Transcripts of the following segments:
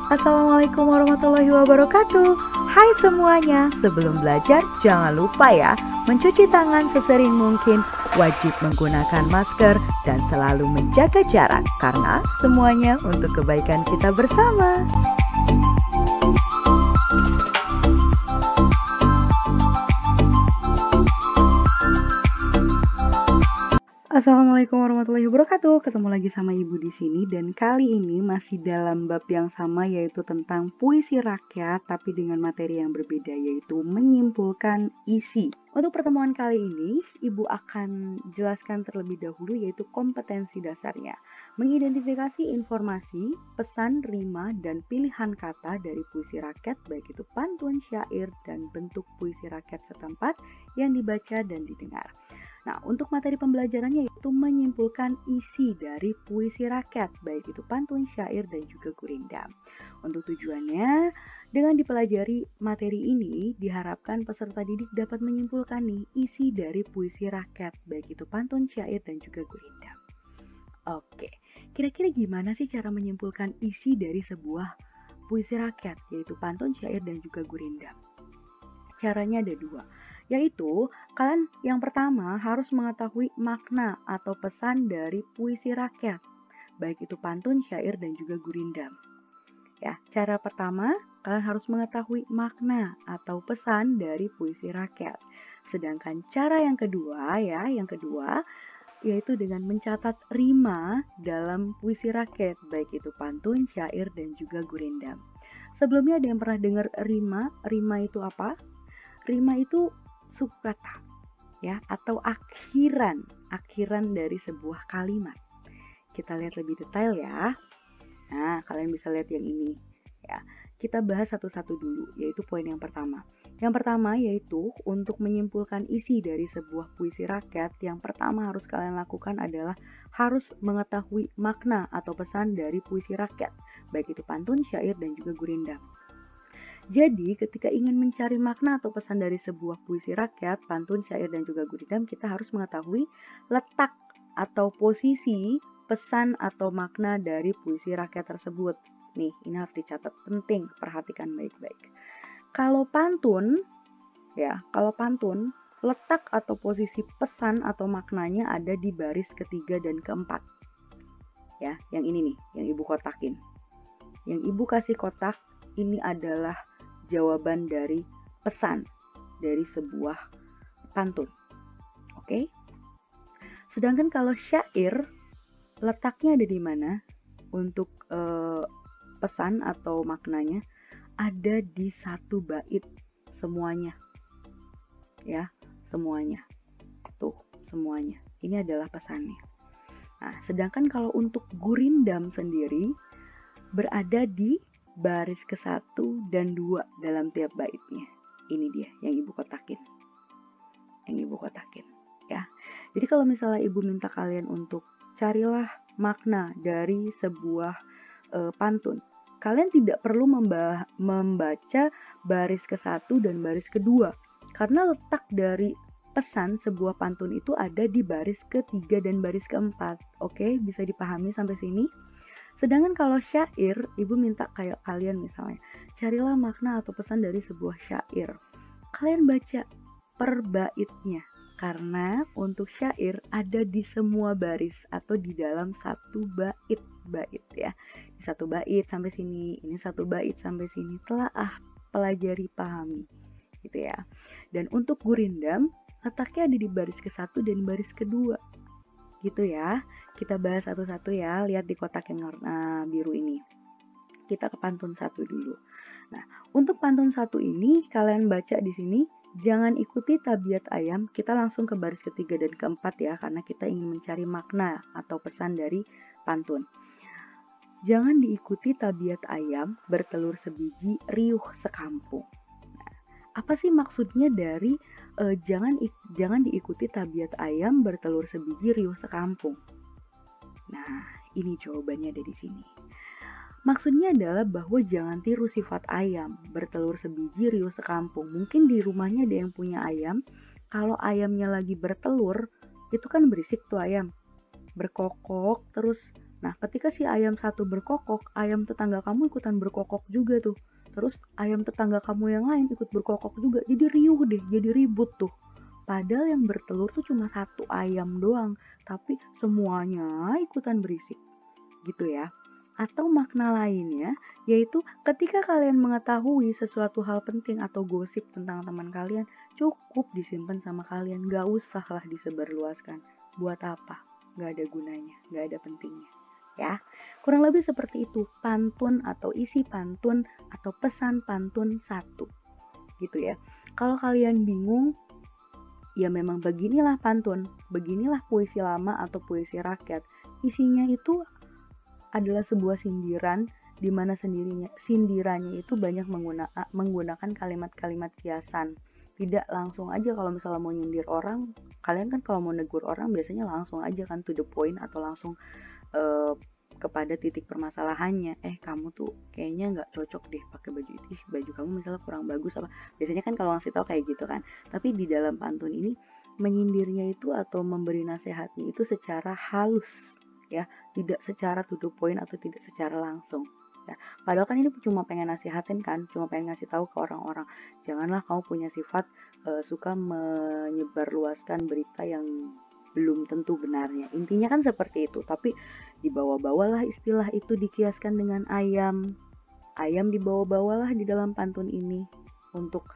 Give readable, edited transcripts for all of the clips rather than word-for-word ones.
Assalamualaikum warahmatullahi wabarakatuh. Hai semuanya, sebelum belajar jangan lupa ya mencuci tangan sesering mungkin, wajib menggunakan masker dan selalu menjaga jarak karena semuanya untuk kebaikan kita bersama. Assalamualaikum warahmatullahi wabarakatuh. Ketemu lagi sama Ibu di sini dan kali ini masih dalam bab yang sama yaitu tentang puisi rakyat tapi dengan materi yang berbeda yaitu menyimpulkan isi. Untuk pertemuan kali ini Ibu akan jelaskan terlebih dahulu yaitu kompetensi dasarnya. Mengidentifikasi informasi, pesan, rima, dan pilihan kata dari puisi rakyat baik itu pantun, syair, dan bentuk puisi rakyat setempat yang dibaca dan didengar. Nah, untuk materi pembelajarannya yaitu menyimpulkan isi dari puisi rakyat, baik itu pantun, syair, dan juga gurindam. Untuk tujuannya, dengan dipelajari materi ini, diharapkan peserta didik dapat menyimpulkan nih isi dari puisi rakyat, baik itu pantun, syair, dan juga gurindam. Oke, kira-kira gimana sih cara menyimpulkan isi dari sebuah puisi rakyat, yaitu pantun, syair, dan juga gurindam? Caranya ada dua. Yaitu, kalian yang pertama harus mengetahui makna atau pesan dari puisi rakyat, baik itu pantun, syair, dan juga gurindam. Ya, cara pertama, kalian harus mengetahui makna atau pesan dari puisi rakyat. Sedangkan cara yang kedua, yaitu dengan mencatat rima dalam puisi rakyat, baik itu pantun, syair, dan juga gurindam. Sebelumnya ada yang pernah dengar rima? Rima itu apa? Rima itu suku kata ya atau akhiran dari sebuah kalimat. Kita lihat lebih detail ya. Nah, kalian bisa lihat yang ini ya. Kita bahas satu-satu dulu, yaitu poin yang pertama. Yang pertama yaitu untuk menyimpulkan isi dari sebuah puisi rakyat, yang pertama harus kalian lakukan adalah harus mengetahui makna atau pesan dari puisi rakyat, baik itu pantun, syair, dan juga gurindam. Jadi, ketika ingin mencari makna atau pesan dari sebuah puisi rakyat, pantun, syair, dan juga gurindam, kita harus mengetahui letak atau posisi pesan atau makna dari puisi rakyat tersebut. Nih, ini harus dicatat, penting, perhatikan baik-baik. Kalau pantun, letak atau posisi pesan atau maknanya ada di baris ketiga dan keempat. Ya, yang ini nih, yang Ibu kotakin. Yang Ibu kasih kotak, ini adalah jawaban dari pesan dari sebuah pantun. Oke? Sedangkan kalau syair, letaknya ada di mana? Untuk pesan atau maknanya ada di satu bait semuanya. Ya, semuanya. Tuh, semuanya. Ini adalah pesannya. Nah, sedangkan kalau untuk gurindam sendiri berada di baris ke-1 dan 2 dalam tiap baitnya. Ini dia yang Ibu kotakin. Ya. Jadi kalau misalnya Ibu minta kalian untuk carilah makna dari sebuah pantun, kalian tidak perlu membaca baris ke-1 dan baris ke-2 karena letak dari pesan sebuah pantun itu ada di baris ke-3 dan baris ke-4. Oke, bisa dipahami sampai sini? Sedangkan kalau syair, Ibu minta kayak kalian misalnya, carilah makna atau pesan dari sebuah syair. Kalian baca per baitnya, karena untuk syair ada di semua baris atau di dalam satu bait ya. Di satu bait sampai sini, ini satu bait sampai sini, telaah, pelajari, pahami. Gitu ya. Dan untuk gurindam, letaknya ada di baris ke-1 dan baris ke-2. Gitu ya. Kita bahas satu-satu ya, lihat di kotak yang warna biru ini. Kita ke pantun 1 dulu. Nah, untuk pantun 1 ini kalian baca di sini, jangan ikuti tabiat ayam, kita langsung ke baris ke-3 dan ke-4 ya, karena kita ingin mencari makna atau pesan dari pantun. Jangan diikuti tabiat ayam, bertelur sebiji, riuh sekampung. Nah, apa sih maksudnya dari jangan diikuti tabiat ayam, bertelur sebiji, riuh sekampung? Nah, ini jawabannya ada di sini. Maksudnya adalah bahwa jangan tiru sifat ayam, bertelur sebiji, riuh sekampung. Mungkin di rumahnya ada yang punya ayam, kalau ayamnya lagi bertelur, itu kan berisik tuh ayam. Berkokok, terus Nah, ketika si ayam satu berkokok, ayam tetangga kamu ikutan berkokok juga tuh. Terus ayam tetangga kamu yang lain ikut berkokok juga. Jadi riuh deh, jadi ribut tuh. Padahal yang bertelur tuh cuma satu ayam doang, tapi semuanya ikutan berisik. Gitu ya. Atau makna lainnya, yaitu ketika kalian mengetahui sesuatu hal penting atau gosip tentang teman kalian, cukup disimpan sama kalian, gak usah lah disebarluaskan. Buat apa? Gak ada gunanya, gak ada pentingnya. Ya, kurang lebih seperti itu pantun atau isi pantun atau pesan pantun satu. Gitu ya. Kalau kalian bingung, ya memang beginilah pantun, beginilah puisi lama atau puisi rakyat. Isinya itu adalah sebuah sindiran di mana sindirannya itu banyak menggunakan kalimat-kalimat kiasan. Tidak langsung aja kalau misalnya mau nyindir orang, kalian kan kalau mau negur orang biasanya langsung aja kan to the point atau langsung kepada titik permasalahannya. Kamu tuh kayaknya nggak cocok deh pakai baju itu, baju kamu misalnya kurang bagus apa. Biasanya kan kalau ngasih tahu kayak gitu kan. Tapi di dalam pantun ini menyindirnya itu atau memberi nasihatnya itu secara halus, ya, tidak secara to the point atau tidak secara langsung. Ya, padahal kan ini cuma pengen nasihatin kan, cuma pengen ngasih tahu ke orang-orang, janganlah kamu punya sifat suka menyebarluaskan berita yang belum tentu benarnya. Intinya kan seperti itu, tapi dibawa-bawalah istilah itu dikiaskan dengan ayam. Ayam dibawa-bawalah di dalam pantun ini untuk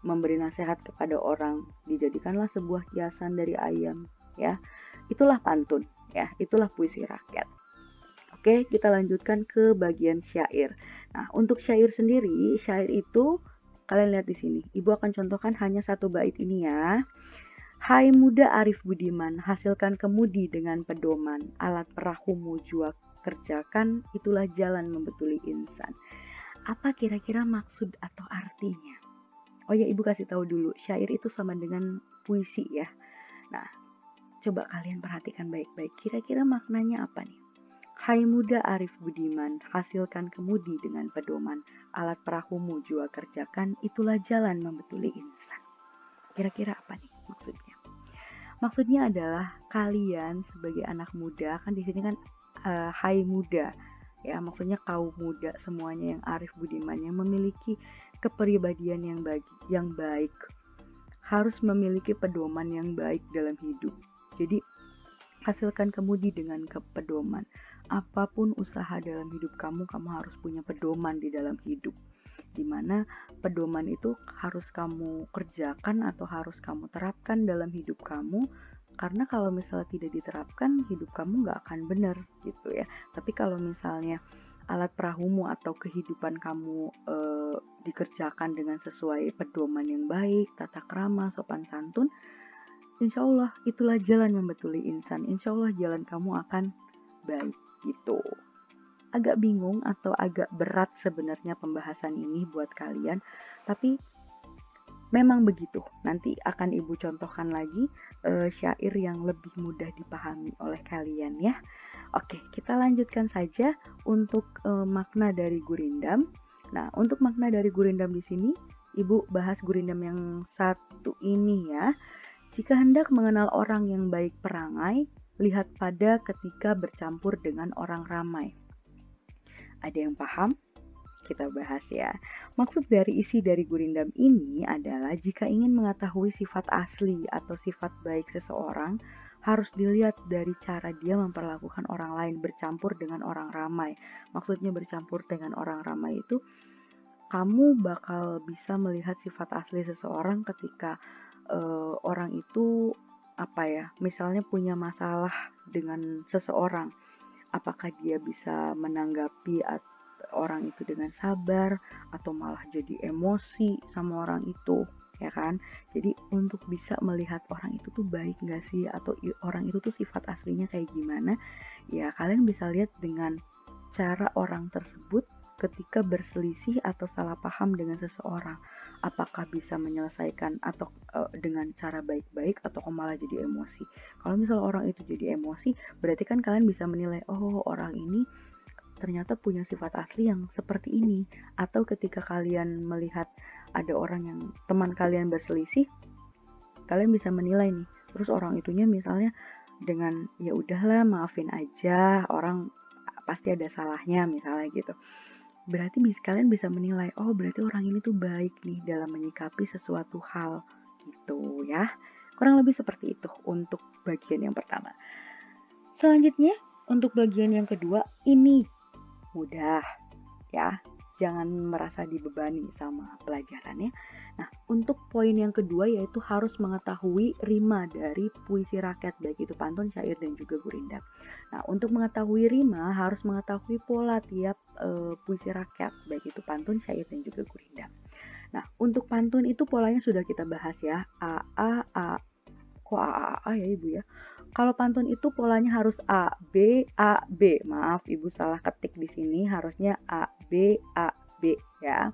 memberi nasihat kepada orang. Dijadikanlah sebuah kiasan dari ayam, ya. Itulah pantun, ya. Itulah puisi rakyat. Oke, kita lanjutkan ke bagian syair. Nah, untuk syair sendiri, syair itu kalian lihat di sini. Ibu akan contohkan hanya satu bait ini ya. Hai muda arif budiman, hasilkan kemudi dengan pedoman, alat perahumu jua kerjakan, itulah jalan membetuli insan. Apa kira-kira maksud atau artinya? Oh ya, ibu kasih tahu dulu, syair itu sama dengan puisi ya. Nah, coba kalian perhatikan baik-baik, kira-kira maknanya apa nih? Hai muda arif budiman, hasilkan kemudi dengan pedoman, alat perahumu jua kerjakan, itulah jalan membetuli insan. Kira-kira apa nih maksudnya? Maksudnya adalah kalian sebagai anak muda, kan di sini kan hai muda, ya, maksudnya kaum muda semuanya yang arif budiman, yang memiliki kepribadian yang baik, harus memiliki pedoman yang baik dalam hidup. Jadi hasilkan kemudi dengan kepedoman. Apapun usaha dalam hidup kamu harus punya pedoman di dalam hidup. Dimana pedoman itu harus kamu kerjakan atau harus kamu terapkan dalam hidup kamu, karena kalau misalnya tidak diterapkan, hidup kamu gak akan benar gitu ya. Tapi kalau misalnya alat perahumu atau kehidupan kamu dikerjakan dengan sesuai pedoman yang baik, tata krama, sopan santun, insya Allah itulah jalan membetuli insan. Insya Allah jalan kamu akan baik gitu. Agak bingung atau agak berat sebenarnya pembahasan ini buat kalian, tapi memang begitu. Nanti akan ibu contohkan lagi syair yang lebih mudah dipahami oleh kalian ya. Oke, kita lanjutkan saja untuk makna dari gurindam. Nah, untuk makna dari gurindam di sini, ibu bahas gurindam yang satu ini ya. Jika hendak mengenal orang yang baik perangai, lihat pada ketika bercampur dengan orang ramai. Ada yang paham? Kita bahas ya. Maksud dari isi dari gurindam ini adalah jika ingin mengetahui sifat asli atau sifat baik seseorang, harus dilihat dari cara dia memperlakukan orang lain bercampur dengan orang ramai. Maksudnya bercampur dengan orang ramai itu, kamu bakal bisa melihat sifat asli seseorang ketika orang itu misalnya punya masalah dengan seseorang. Apakah dia bisa menanggapi orang itu dengan sabar atau malah jadi emosi sama orang itu, ya kan? Jadi untuk bisa melihat orang itu tuh baik gak sih, atau orang itu tuh sifat aslinya kayak gimana, ya kalian bisa lihat dengan cara orang tersebut ketika berselisih atau salah paham dengan seseorang. Apakah bisa menyelesaikan atau dengan cara baik-baik atau malah jadi emosi. Kalau misalnya orang itu jadi emosi, berarti kan kalian bisa menilai, oh orang ini ternyata punya sifat asli yang seperti ini. Atau ketika kalian melihat ada orang yang teman kalian berselisih, kalian bisa menilai nih, terus orang itunya misalnya dengan ya udahlah maafin aja, orang pasti ada salahnya misalnya gitu. Berarti kalian bisa menilai, oh berarti orang ini tuh baik nih dalam menyikapi sesuatu hal gitu ya. Kurang lebih seperti itu untuk bagian yang pertama. Selanjutnya untuk bagian yang kedua ini mudah ya. Jangan merasa dibebani sama pelajarannya. Nah, untuk poin yang kedua yaitu harus mengetahui rima dari puisi rakyat, baik itu pantun, syair, dan juga gurindam. Nah, untuk mengetahui rima harus mengetahui pola tiap puisi rakyat, baik itu pantun, syair, dan juga gurindam. Nah, untuk pantun itu polanya sudah kita bahas ya. A. Kok A ya Ibu ya? Kalau pantun itu polanya harus A, B. Maaf, Ibu salah ketik di sini, harusnya A, B ya.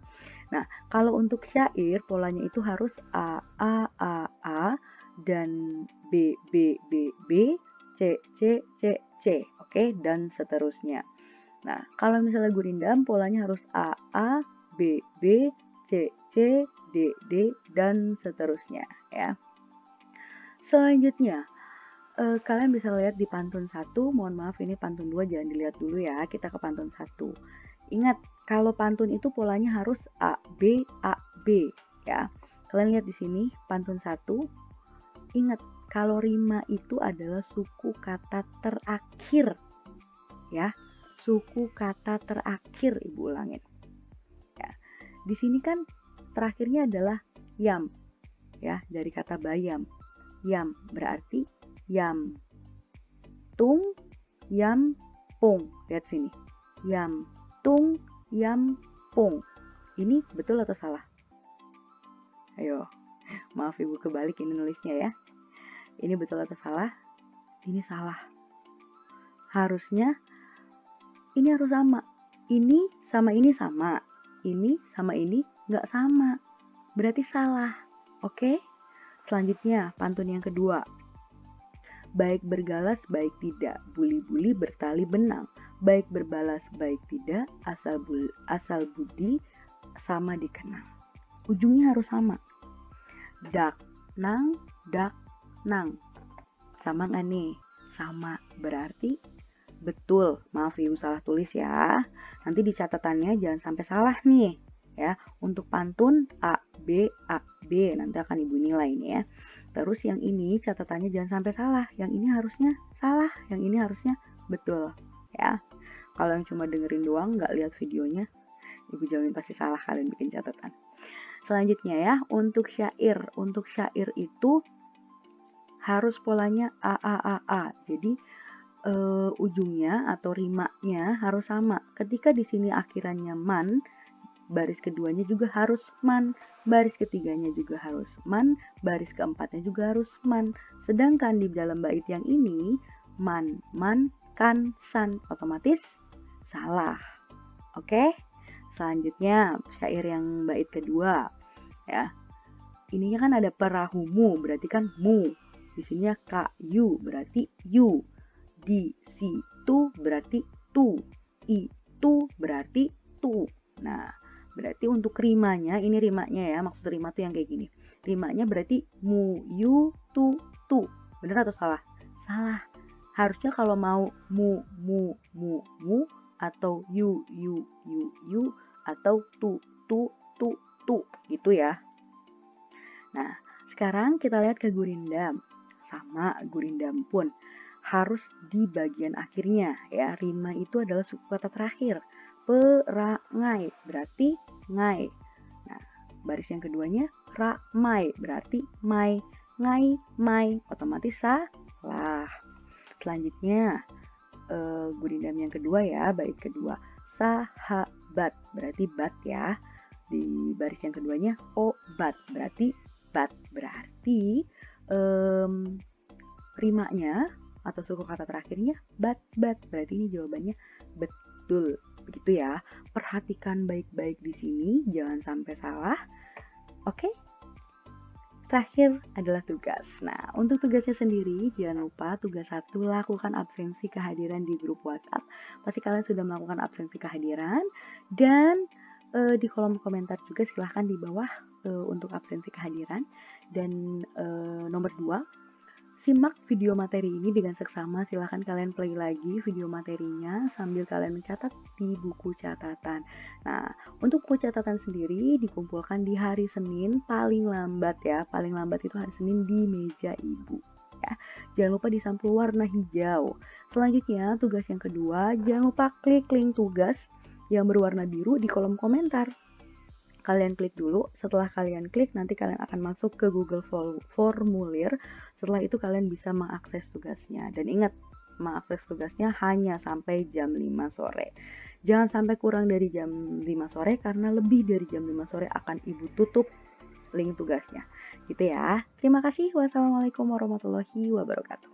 Nah, kalau untuk syair polanya itu harus A, dan B, C, oke, dan seterusnya. Nah, kalau misalnya gurindam polanya harus A, B, C, D, dan seterusnya ya. Selanjutnya, kalian bisa lihat di pantun 1, mohon maaf ini pantun 2 jangan dilihat dulu ya, kita ke pantun 1. Ingat, kalau pantun itu polanya harus A, B ya. Kalian lihat di sini pantun 1. Ingat, kalau rima itu adalah suku kata terakhir. Ya, suku kata terakhir Ibu ulangin. Ya. Di sini kan terakhirnya adalah yam. Ya, dari kata bayam. Yam berarti yam tung yam pung. Lihat sini. Yam tung yam pung. Ini betul atau salah? Ayo. Maaf Ibu kebalik ini nulisnya ya. Ini betul atau salah? Ini salah. Harusnya ini harus sama. Ini sama ini sama. Ini sama ini nggak sama. Berarti salah. Oke? Selanjutnya, pantun yang kedua. Baik bergalas, baik tidak. Buli-buli bertali benang. Baik berbalas, baik tidak. Asal budi sama dikenang. Ujungnya harus sama. Dak, nang. Sama nggak nih? Sama. Berarti betul. Maaf Ibu salah tulis ya. Nanti di catatannya jangan sampai salah nih. Ya, untuk pantun A, B, nanti akan Ibu nilai nih ya. Terus yang ini catatannya jangan sampai salah. Yang ini harusnya salah, yang ini harusnya betul ya. Kalau yang cuma dengerin doang nggak lihat videonya, Ibu jamin pasti salah kalian bikin catatan. Selanjutnya ya, untuk syair. Untuk syair itu harus polanya A. Jadi ujungnya atau rimanya harus sama. Ketika di sini akhirannya man, baris keduanya juga harus man, baris ketiganya juga harus man, baris keempatnya juga harus man. Sedangkan di dalam bait yang ini man, kan, san, otomatis salah. Oke? Selanjutnya syair yang bait kedua ya. Ininya kan ada perahumu, berarti kan mu. Di sininya kayu, berarti yu. Di situ berarti tu. Itu berarti tu. Nah, berarti untuk rimanya, ini rimanya ya, maksud rima tuh yang kayak gini. Rimanya berarti mu, yu, tu. Bener atau salah? Salah. Harusnya kalau mau mu, atau yu, atau tu, gitu ya. Nah, sekarang kita lihat ke gurindam. Sama gurindam pun harus di bagian akhirnya ya. Rima itu adalah suku kata terakhir. Perangai berarti ngai. Nah, baris yang keduanya ramai berarti mai. Ngai, mai, otomatis salah. Selanjutnya gurindam yang kedua ya, bait kedua. Sahabat berarti bat ya. Di baris yang keduanya obat berarti bat. Berarti rimanya atau suku kata terakhirnya bat. Berarti ini jawabannya betul. Begitu ya. Perhatikan baik-baik di sini, jangan sampai salah. Oke? Terakhir adalah tugas. Nah, untuk tugasnya sendiri, jangan lupa tugas 1, lakukan absensi kehadiran di grup WhatsApp. Pasti kalian sudah melakukan absensi kehadiran. Dan di kolom komentar juga silahkan di bawah untuk absensi kehadiran. Dan nomor 2, simak video materi ini dengan seksama. Silahkan kalian play lagi video materinya sambil kalian mencatat di buku catatan. Nah, untuk buku catatan sendiri dikumpulkan di hari Senin paling lambat ya. Paling lambat itu hari Senin di meja ibu. Ya. Jangan lupa disampul warna hijau. Selanjutnya, tugas yang kedua, jangan lupa klik link tugas yang berwarna biru di kolom komentar. Kalian klik dulu, setelah kalian klik nanti kalian akan masuk ke Google Formulir. Setelah itu kalian bisa mengakses tugasnya. Dan ingat, mengakses tugasnya hanya sampai jam 5 sore. Jangan sampai kurang dari jam 5 sore karena lebih dari jam 5 sore akan ibu tutup link tugasnya. Gitu ya. Terima kasih. Wassalamualaikum warahmatullahi wabarakatuh.